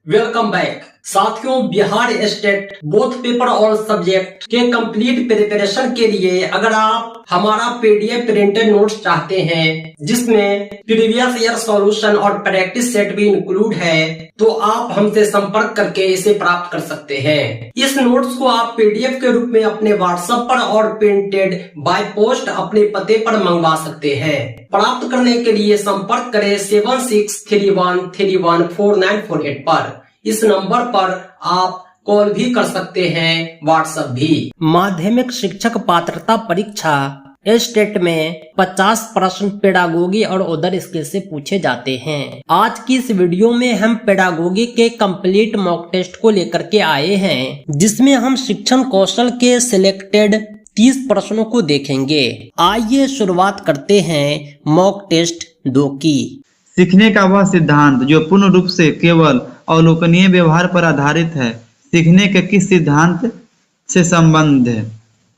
Welcome back साथियों। Bihar state both paper और subject के कंप्लीट प्रिपरेशन के लिए अगर आप हमारा पीडीएफ प्रिंटेड नोट्स चाहते हैं जिसमें प्रीवियस ईयर सॉल्यूशन और प्रैक्टिस सेट भी इंक्लूड है तो आप हमसे संपर्क करके इसे प्राप्त कर सकते हैं। इस नोट्स को आप पीडीएफ के रूप में अपने व्हाट्सएप पर और प्रिंटेड बाय पोस्ट अपने पते पर मंगवा सकते हैं। प्राप्त करने के लिए संपर्क करें 7631314948 पर। इस नंबर पर आप कॉल भी कर सकते हैं, व्हाट्सएप भी। माध्यमिक शिक्षक पात्रता परीक्षा स्टेट में 50% पेडागोगी और अदर स्किल से पूछे जाते हैं। आज की इस वीडियो में हम पेडागोगी के कंप्लीट मॉक टेस्ट को लेकर के आए हैं जिसमें हम शिक्षण कौशल के सिलेक्टेड 30 प्रश्नों को देखेंगे। आइए शुरुआत करते हैं मॉक टेस्ट 2 की। सीखने का वह सिद्धांत जो पूर्ण रूप से केवल अवलोकनीय व्यवहार पर आधारित है, सीखने के किस सिद्धांत से संबंध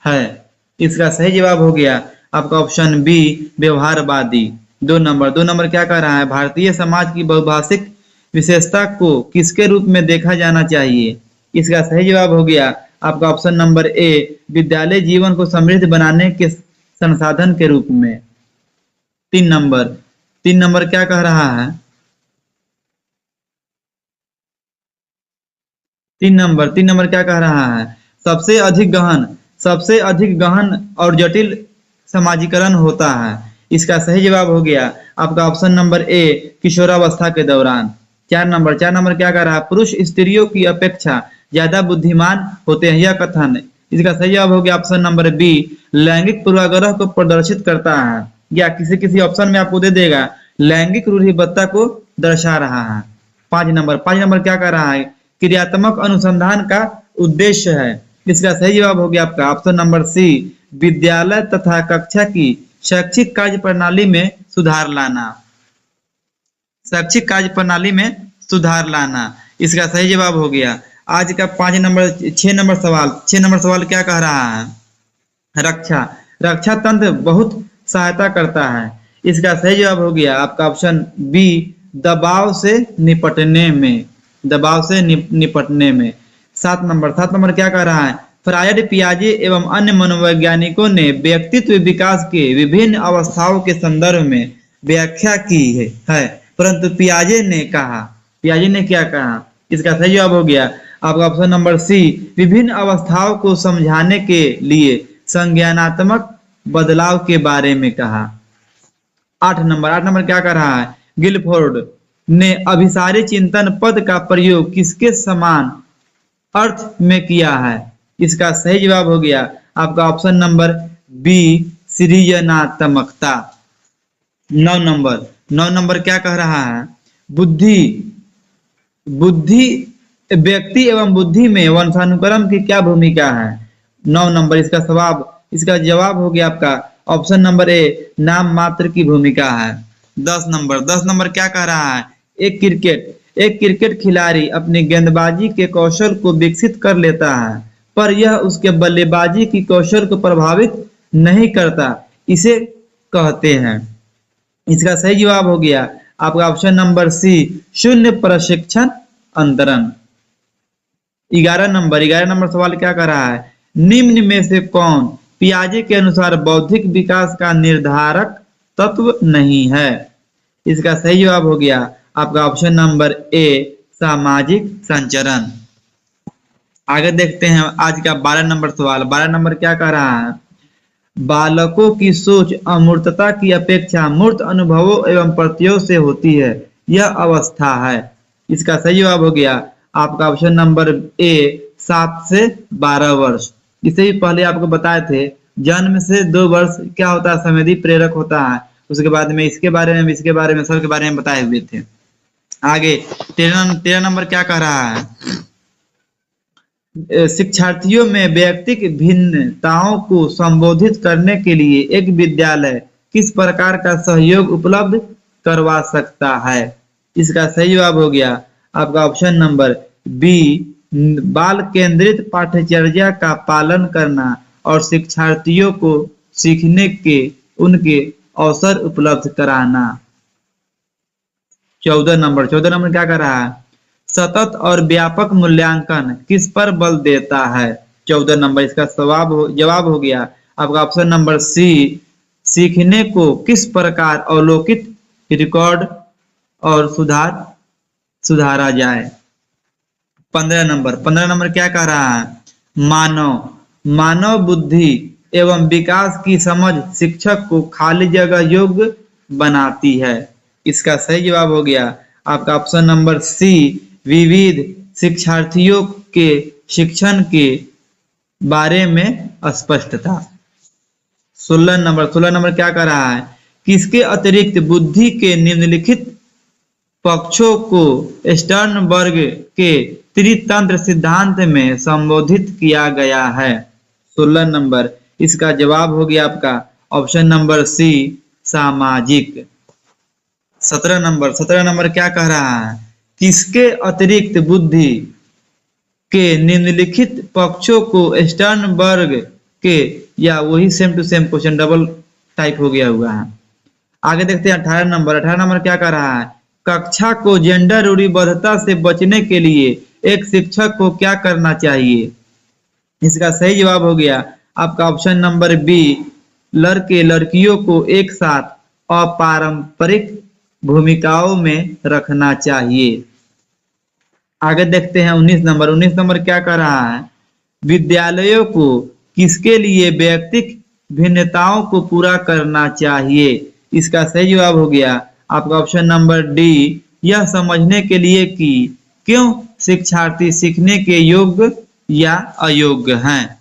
है? इसका सही जवाब हो गया आपका ऑप्शन बी, व्यवहारवादी। 2 नंबर क्या कह रहा है? भारतीय समाज की बहुभाषिक विशेषता को किसके रूप में देखा जाना चाहिए? इसका सही जवाब हो गया आपका ऑप्शन नंबर ए, विद्यालय जीवन को समृद्ध बनाने के संसाधन के रूप में। 3 नंबर क्या कह रहा है? 3 नंबर क्या कह रहा है? सबसे अधिक गहन और जटिल समाजीकरण होता है। इसका सही जवाब हो गया आपका ऑप्शन नंबर ए, किशोरावस्था के दौरान। 4 नंबर क्या कह रहा है? पुरुष स्त्रियों की अपेक्षा ज्यादा बुद्धिमान होते हैं, यह कथन। इसका सही जवाब हो गया ऑप्शन नंबर बी, लैंगिक पूर्वाग्रह को प्रदर्शित करता है, या किसी ऑप्शन में आपको दे देगा लैंगिक रूढ़िबद्धता को दर्शा रहा है। 5 नंबर क्या कह रहा है? क्रियात्मक अनुसंधान का उद्देश्य है। इसका सही जवाब हो गया आपका ऑप्शन नंबर सी, विद्यालय तथा कक्षा की शैक्षिक कार्य प्रणाली में सुधार लाना। इसका सही जवाब हो गया आज का 6 नंबर सवाल क्या कह रहा है? रक्षा तंत्र बहुत सहायता करता है। इसका सही जवाब हो गया आपका ऑप्शन बी, दबाव से निपटने में। 7 नंबर क्या कह रहा है? फ्रायड, पियाजे एवं अन्य मनोवैज्ञानिकों ने व्यक्तित्व विकास के विभिन्न अवस्थाओं के संदर्भ में व्याख्या की है, परंतु पियाजे ने क्या कहा? इसका सही जवाब हो गया आपका ऑप्शन नंबर सी, विभिन्न अवस्थाओं को समझाने के लिए संज्ञानात्मक बदलाव के बारे में कहा। 8 नंबर क्या कर रहा है? गिलफोर्ड ने अभिसारी चिंतन पद का प्रयोग किसके समान अर्थ में किया है? इसका सही जवाब हो गया आपका ऑप्शन नंबर बी, सृजनात्मकता। 9 नंबर क्या कह रहा है? बुद्धि व्यक्ति एवं बुद्धि में वंशानुक्रम की क्या भूमिका है? 9 नंबर इसका जवाब हो गया आपका ऑप्शन नंबर ए, नाम मात्र की भूमिका है। 10 नंबर क्या कह रहा है? एक क्रिकेट खिलाड़ी अपनी गेंदबाजी के कौशल को विकसित कर लेता है, पर यह उसके बल्लेबाजी की कौशल को प्रभावित नहीं करता, इसे कहते हैं। इसका सही जवाब हो गया आपका ऑप्शन नंबर सी, शून्य प्रशिक्षण अंतरण। 11 नंबर सवाल क्या कर रहा है? निम्न में से कौन पियाजे के अनुसार बौद्धिक विकास का निर्धारक तत्व नहीं है? इसका सही जवाब हो गया आपका ऑप्शन नंबर ए, सामाजिक संचरण। आगे देखते हैं आज का 12 नंबर सवाल। 12 नंबर क्या कह रहा है? बालकों की सोच अमूर्तता की अपेक्षा मूर्त अनुभवों एवं प्रत्ययों से होती है, यह अवस्था है। इसका सही जवाब हो गया आपका ऑप्शन नंबर ए, 7 से 12 वर्ष। इसे भी पहले आपको बताए थे, जन्म से 2 वर्ष क्या होता है? संवेदी प्रेरक होता है। उसके बाद में इसके बारे में सबके बारे में बताए हुए थे। आगे 13 नंबर क्या कह रहा है? शिक्षार्थियों में व्यक्तिक भिन्नताओं को संबोधित करने के लिए एक विद्यालय किस प्रकार का सहयोग उपलब्ध करवा सकता है? इसका सही जवाब हो गया आपका ऑप्शन नंबर बी, बाल केंद्रित पाठ्यचर्या का पालन करना और शिक्षार्थियों को सीखने के उनके अवसर उपलब्ध कराना। 14 नंबर क्या कर रहा है? सतत और व्यापक मूल्यांकन किस पर बल देता है? 14 नंबर इसका जवाब हो गया आपका ऑप्शन नंबर सी, सीखने को किस प्रकार अवलोकित, रिकॉर्ड और सुधारा जाए। 15 नंबर क्या कह रहा है? मानव बुद्धि एवं विकास की समझ शिक्षक को खाली जगह योग्य बनाती है। इसका सही जवाब हो गया आपका ऑप्शन नंबर सी, विविध शिक्षार्थियों के शिक्षण के बारे में स्पष्टता। 16 नंबर क्या कर रहा है? किसके अतिरिक्त बुद्धि के निम्नलिखित पक्षों को स्टर्नबर्ग के त्रितंत्र सिद्धांत में संबोधित किया गया है? 16 नंबर इसका जवाब हो गया आपका ऑप्शन नंबर सी, सामाजिक। 17 नंबर क्या कह रहा है? किसके अतिरिक्त बुद्धि के निम्नलिखित पक्षों को स्टर्नबर्ग के, या वही same to same question double type हो गया हुआ है। आगे देखते हैं 18 नंबर क्या कह रहा है? कक्षा को जेंडर रूढ़िबद्धता से बचने के लिए एक शिक्षक को क्या करना चाहिए? इसका सही जवाब हो गया आपका ऑप्शन नंबर बी, लड़के लड़कियों को एक साथ अपारंपरिक भूमिकाओं में रखना चाहिए। आगे देखते हैं 19 नंबर क्या कर रहा है? विद्यालयों को किसके लिए व्यक्तिगत भिन्नताओं को पूरा करना चाहिए? इसका सही जवाब हो गया आपका ऑप्शन नंबर डी, यह समझने के लिए कि क्यों शिक्षार्थी सीखने के योग्य या अयोग्य हैं।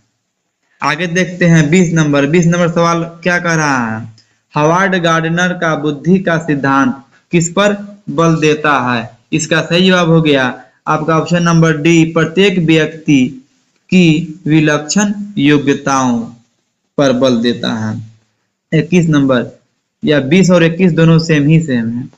आगे देखते हैं 20 नंबर सवाल क्या कह रहा है? हावर्ड गार्डनर का बुद्धि का सिद्धांत किस पर बल देता है? इसका सही जवाब हो गया आपका ऑप्शन नंबर डी, प्रत्येक व्यक्ति की विलक्षण योग्यताओं पर बल देता है। 21 नंबर, या 20 और 21 दोनों सेम है।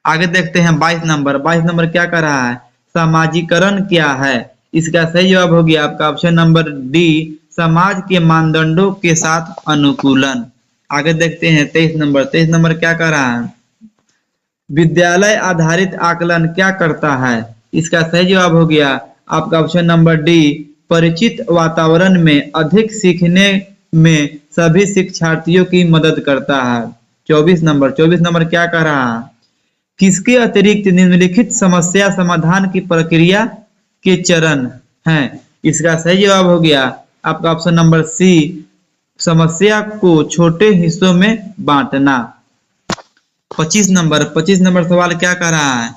आगे देखते हैं 22 नंबर क्या कर रहा है? समाजीकरण क्या है? इसका सही जवाब हो गया आपका ऑप्शन नंबर डी, समाज के मानदंडों के साथ अनुकूलन। आगे देखते हैं 23 नंबर क्या कर रहा है? विद्यालय आधारित आकलन क्या करता है? इसका सही जवाब हो गया आपका ऑप्शन नंबर डी, परिचित वातावरण में अधिक सीखने में सभी शिक्षार्थियों की मदद करता है। 24 नंबर क्या कह रहा है? किसके अतिरिक्त निम्नलिखित समस्या समाधान की प्रक्रिया के चरण हैं? इसका सही जवाब हो गया आपका ऑप्शन नंबर सी, समस्या को छोटे हिस्सों में बांटना। 25 नंबर सवाल क्या कह रहा है?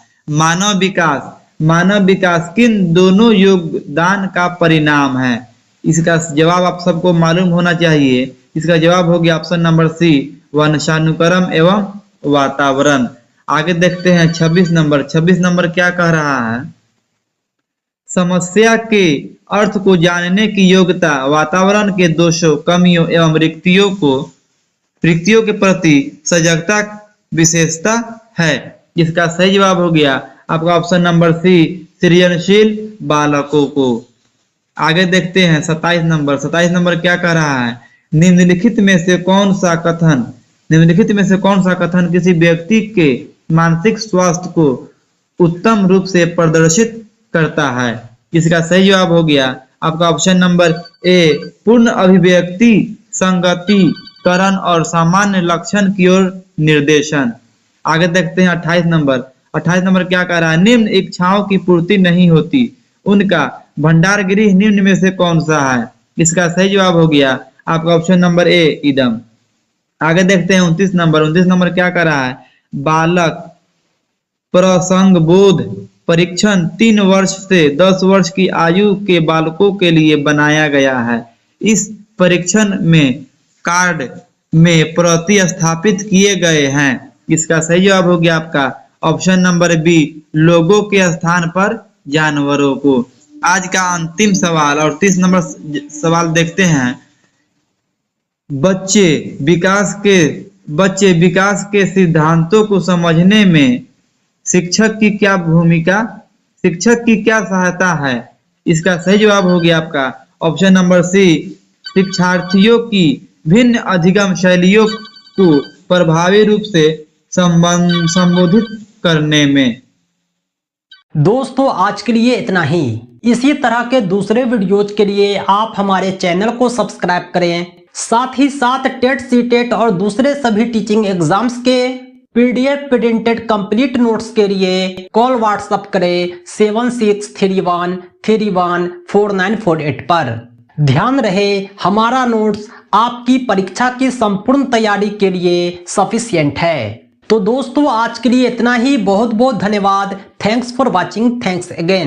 मानव विकास किन दोनों योगदान का परिणाम है? इसका जवाब आप सबको मालूम होना चाहिए। इसका जवाब हो गया ऑप्शन नंबर सी, वंशानुक्रम एवं वातावरण। आगे देखते हैं 26 नंबर क्या कह रहा है? समस्या के अर्थ को जानने की योग्यता वातावरण के दोषों, कमियों एवं रिक्तियों के प्रति सजगता विशेषता है। इसका सही जवाब हो गया आपका ऑप्शन नंबर सी, सृजनशील बालकों को। आगे देखते हैं 27 नंबर क्या कह रहा है? निम्नलिखित में से कौन सा कथन किसी व्यक्ति के मानसिक स्वास्थ्य को उत्तम रूप से प्रदर्शित करता है? इसका सही जवाब हो गया आपका ऑप्शन नंबर ए, पूर्ण अभिव्यक्ति, संगतिकरण और सामान्य लक्षण की ओर निर्देशन। आगे देखते हैं 28 नंबर क्या कह रहा है? निम्न इच्छाओं की पूर्ति नहीं होती, उनका भंडार गृह निम्न में से कौन सा है? इसका सही जवाब हो गया आपका ऑप्शन नंबर ए, इदम। आगे देखते हैं 29 नंबर क्या कह रहा है? बालक प्रसंग बोध परीक्षण 3 वर्ष से 10 वर्ष की आयु के बालकों के लिए बनाया गया है। इस परीक्षण में कार्ड में प्रतिस्थापित किए गए हैं। इसका सही जवाब हो गया आपका ऑप्शन नंबर बी, लोगों के स्थान पर जानवरों को। आज का अंतिम सवाल और 30 नंबर सवाल देखते हैं। बच्चे विकास के सिद्धांतों को समझने में शिक्षक की क्या सहायता है? इसका सही जवाब हो गया आपका ऑप्शन नंबर सी, शिक्षार्थियों की भिन्न अधिगम शैलियों को प्रभावी रूप से संबोधित करने में। दोस्तों आज के लिए इतना ही। इसी तरह के दूसरे वीडियोज के लिए आप हमारे चैनल को सब्सक्राइब करें। साथ ही साथ टेट सीटेट और दूसरे सभी टीचिंग एग्जाम्स के पीडीएफ प्रिंटेड कंप्लीट नोट्स के लिए कॉल व्हाट्सएप करें 7631314948 पर। ध्यान रहे हमारा नोट्स आपकी परीक्षा की संपूर्ण तैयारी के लिए सफिशिएंट है। तो दोस्तों आज के लिए इतना ही। बहुत बहुत धन्यवाद। Thanks for watching. Thanks again.